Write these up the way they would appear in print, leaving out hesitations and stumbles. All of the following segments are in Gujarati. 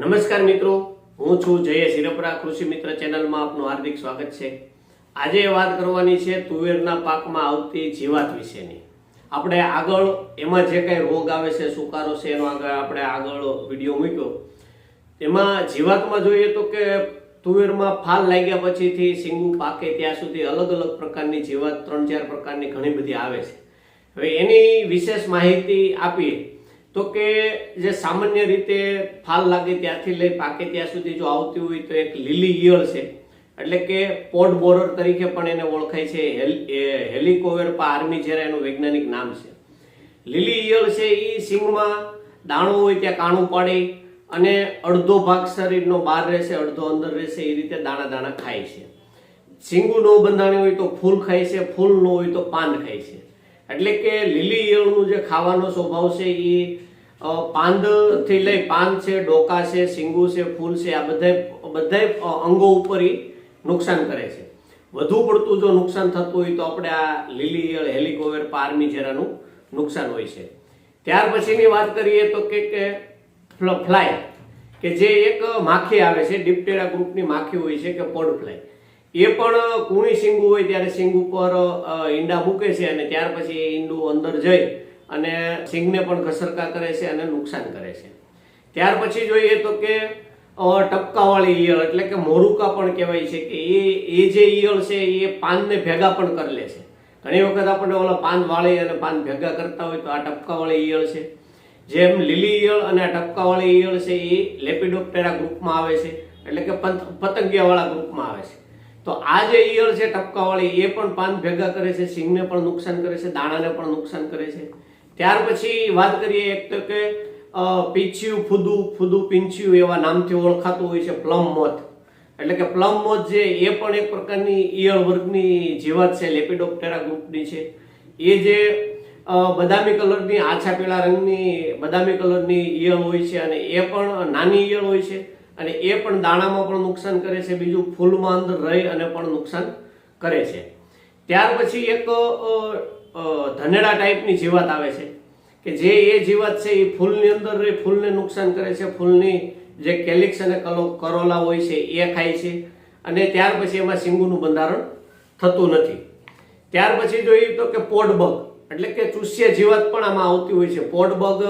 નમસ્કાર મિત્રો, હું છું જયેશ હિરપરા. કૃષિ મિત્ર ચેનલમાં આપનું હાર્દિક સ્વાગત છે. આજે વાત કરવાની છે તુવેરના પાકમાં આવતી જીવાત વિશેની. આપણે આગળ એમાં જે કંઈ રોગ આવે છે, સુકારો છે, એનો આપણે આગળ વિડીયો મૂક્યો. એમાં જીવાતમાં જોઈએ તો કે તુવેરમાં ફાલ લાગ્યા પછીથી સિંગું પાકે ત્યાં સુધી અલગ અલગ પ્રકારની જીવાત 3-4 પ્રકારની ઘણી બધી આવે છે. હવે એની વિશેષ માહિતી આપીએ તો કે જે સામાન્ય રીતે ફાલ લાગે ત્યાંથી લઈ પાકે ત્યાં સુધી જો આવતી હોય તો એક લીલી ઈયળ છે, એટલે કે પોડ બોરર તરીકે પણ એને ઓળખાય છે. હેલિકોવેરપા આર્મીજેરા એનું વૈજ્ઞાનિક નામ છે. લીલી ઈયળ છે એ સિંગમાં દાણો હોય ત્યાં કાણું પાડે અને અડધો ભાગ શરીરનો બહાર રહેશે, અડધો અંદર રહેશે, એ રીતે દાણા દાણા ખાય છે. સિંગું ન બંધાણી હોય તો ફૂલ ખાય છે, ફૂલ ન હોય તો પાન ખાય છે. એટલે કે લીલી ઈયળનું જે ખાવાનો સ્વભાવ છે એ પાંદથી લઈ પાન છે, ડોકા છે, સિંગુ છે, ફૂલ છે, આ બધા અંગો ઉપર નુકસાન કરે છે. વધુ પડતું જો નુકસાન થતું હોય તો આપણે આ લીલી ઈયળ હેલિકોવેરપા આર્મીજેરાનું નુકસાન હોય છે. ત્યાર પછીની વાત કરીએ તો કે ફ્લાય, કે જે એક માખી આવે છે, ડિપ્ટેરા ગ્રુપની માખી હોય છે કે પોડ ફ્લાય. એ પણ કૂણી સિંગું હોય ત્યારે સિંગ ઉપર ઈંડા મૂકે છે અને ત્યાર પછી એ ઈંડું અંદર જઈ અને સિંગને પણ ઘસરકા કરે છે અને નુકસાન કરે છે. ત્યાર પછી જોઈએ તો કે ટપકાવાળી ઈયળ, એટલે કે મોરુકા પણ કહેવાય છે, કે એ જે ઈયળ છે એ પાનને ભેગા પણ કરી લે છે. ઘણી વખત આપણને ઓલા પાન વાળી અને પાન ભેગા કરતા હોય તો આ ટપકાવાળી ઈયળ છે. જેમ લીલી ઈયળ અને આ ટપકાવાળી ઈયળ છે એ લેપિડોપ્ટેરા ગ્રુપમાં આવે છે, એટલે કે પતંગિયાવાળા ગ્રુપમાં આવે છે. તો આ જે ઈયળ છે ટપકાવાળી, એ પણ પાન ભેગા કરે છે, સિંગને પણ નુકસાન કરે છે, દાણાને પણ નુકસાન કરે છે. ત્યાર પછી વાત કરીએ એક તો કે પીંછિયું, ફૂદું પીંછિયું એવા નામથી ઓળખાતું હોય છે પ્લમ મોથ. એટલે કે પ્લમ મોથ જે એ પણ એક પ્રકારની ઈયળ વર્ગની જીવાત છે, લેપિડોપ્ટેરા ગ્રુપની છે. એ જે બદામી કલરની, આછા પીળા રંગની બદામી કલરની ઈયળ હોય છે અને એ પણ નાની ઈયળ હોય છે અને એ પણ દાણામાં પણ નુકસાન કરે છે, બીજું ફૂલમાં અંદર રહી અને પણ નુકસાન કરે છે. ત્યાર પછી એક ધનેડા ટાઈપની જીવાત આવે છે કે જે એ જીવાત છે એ ફૂલની અંદર રહી ફૂલને નુકસાન કરે છે. ફૂલની જે કેલિક્સ અને કરોલા હોય છે એ ખાય છે અને ત્યાર પછી એમાં સિંગુનું બંધારણ થતું નથી. ત્યાર પછી જોઈએ તો કે પોડબગ, એટલે કે ચૂસ્ય જીવાત પણ આમાં આવતી હોય છે. પોડબગ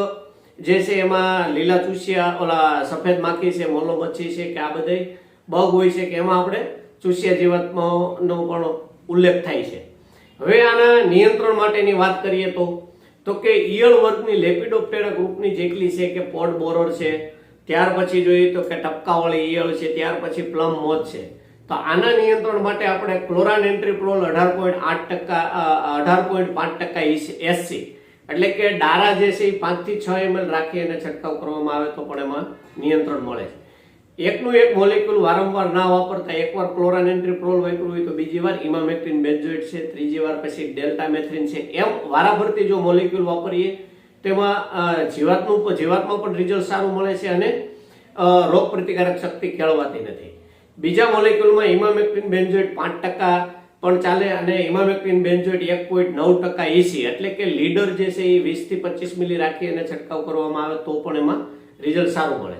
જે છે એમાં લીલા ચૂસ્યા, ઓલા સફેદ માખી છે, મોલો મચ્છી છે, કે આ બધા બગ હોય છે કે એમાં આપણે ચૂસ્યા જીવાતનો પણ ઉલ્લેખ થાય છે. હવે આના નિયંત્રણ માટેની વાત કરીએ તો કે ઈયળ વર્ગની લેપિડોપ્ટેરા ગ્રુપની જેટલી છે કે પોડ બોરર છે, ત્યાર પછી જોઈએ તો કે ટપકાવાળી ઈયળ છે, ત્યાર પછી પ્લમ મોથ છે. તો આના નિયંત્રણ માટે આપણે ક્લોરાનેન્ટ્રીપ્રોલ 18.5% SC, એટલે કે ડારા જે છે એ 5 થી 6 ml રાખી અને છંટકાવ કરવામાં આવે તો પણ એમાં નિયંત્રણ મળે છે. એકનું એક મોલેક્યુલ વારંવાર ના વાપરતા એકવાર ક્લોરાનેન્ટ્રીપ્રોલ વાપરવું હોય તો બીજી વાર ઇમામેક્ટિન બેન્ઝોએટ છે, ત્રીજી વાર પછી ડેલ્ટામેથ્રિન છે. એમ વારાફરતી જો મોલેક્યુલ વાપરીએ તેમાં જીવાતમાં પણ રિઝલ્ટ સારું મળે છે અને રોગ પ્રતિકારક શક્તિ કેળવાતી નથી. બીજા મોલેક્યુલમાં ઇમામેક્ટિન બેન્ઝોએટ 5% પણ ચાલે અને ઇમામેક્ટિન બેન્ઝોએટ 1.9% EC, એટલે કે લીડર જે છે એ 20 થી 25 મિલી રાખી અને છંટકાવ કરવામાં આવે તો પણ એમાં રિઝલ્ટ સારું મળે.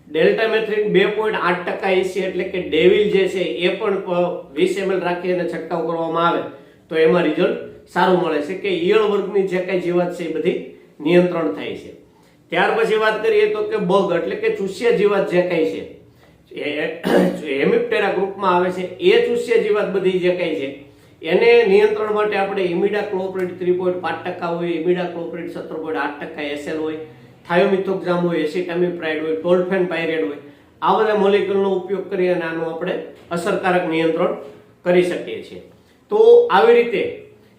ડેલ્ટામેથ્રિન 2.8% EC, એટલે કે ડેવિલ જે છે એ પણ 20 ml રાખી અને છંટકાવ કરવામાં આવે તો એમાં રિઝલ્ટ સારું મળે છે. કે ઈયળ વર્ગની જે કઈ જીવાત છે એ બધી નિયંત્રણ થાય છે. ત્યાર પછી વાત કરીએ તો કે બગ, એટલે કે ચૂસ્ય જીવાત જે કઈ છે હેમિપ્ટેરા ગ્રુપમાં આવે છે. એ ચૂસ્ય જીવાત બધી જે કઈ છે એને નિયંત્રણ માટે આપણે ઇમિડાક્લોપ્રિડ 3.5% હોય, ઇમિડાક્લોપ્રિડ 17.8% SL હોય, થાયોમિથોક્ઝામ હોય, એસિટામિપ્રાઇડ હોય, ટોલ્ફેનપાયરેટ હોય, આ બધા મોલેક્યુલનો ઉપયોગ કરી અને આનું આપણે અસરકારક નિયંત્રણ કરી શકીએ છીએ. તો આવી રીતે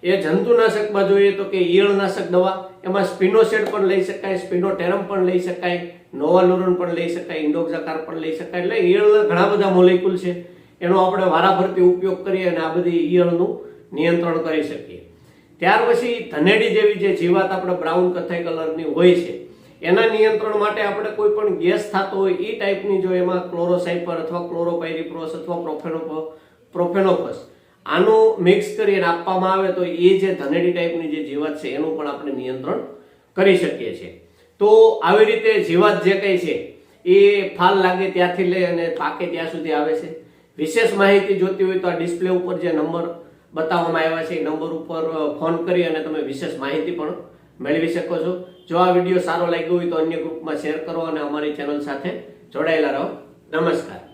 એ જંતુનાશકમાં જોઈએ તો કે ઈયળનાશક દવા, એમાં સ્પિનોસેડ પણ લઈ શકાય, સ્પિનોટેરમ પણ લઈ શકાય, નોવાલુરન પણ લઈ શકાય, ઇન્ડોક્ઝાકાર પણ લઈ શકાય. એટલે ઈયળના ઘણા બધા મોલેક્યુલ છે, એનો આપણે વારાફરતી ઉપયોગ કરીએ અને આ બધી ઈયળનું નિયંત્રણ કરી શકીએ. ત્યાર પછી ધનેડી જેવી જે જીવાત આપણે બ્રાઉન કથ્થાઈ કલરની હોય છે એના નિયંત્રણ માટે આપણે કોઈ પણ ગેસ થતો હોય એ ટાઈપની જો એમાં ક્લોરોસાઇપર અથવા ક્લોરોપાયરીપ્રોસ અથવા પ્રોફેનોફસ આનું મિક્સ કરીને આપવામાં આવે તો એ જે ધનેડી ટાઈપની જે જીવાત છે એનું પણ આપણે નિયંત્રણ કરી શકીએ છીએ. તો આવી રીતે જીવાત જે કઈ છે એ ફાલ લાગે ત્યાંથી લઈ અને પાકે ત્યાં સુધી આવે છે. વિશેષ માહિતી જોતી હોય તો આ ડિસ્પ્લે ઉપર જે નંબર બતાવવામાં આવ્યા છે એ નંબર ઉપર ફોન કરી અને તમે વિશેષ માહિતી પણ મેળવી શકો છો. જો આ વિડીયો સારો લાગ્યો હોય તો અન્ય ગ્રુપમાં શેર કરો અને અમારી ચેનલ સાથે જોડાયેલા રહો. નમસ્કાર.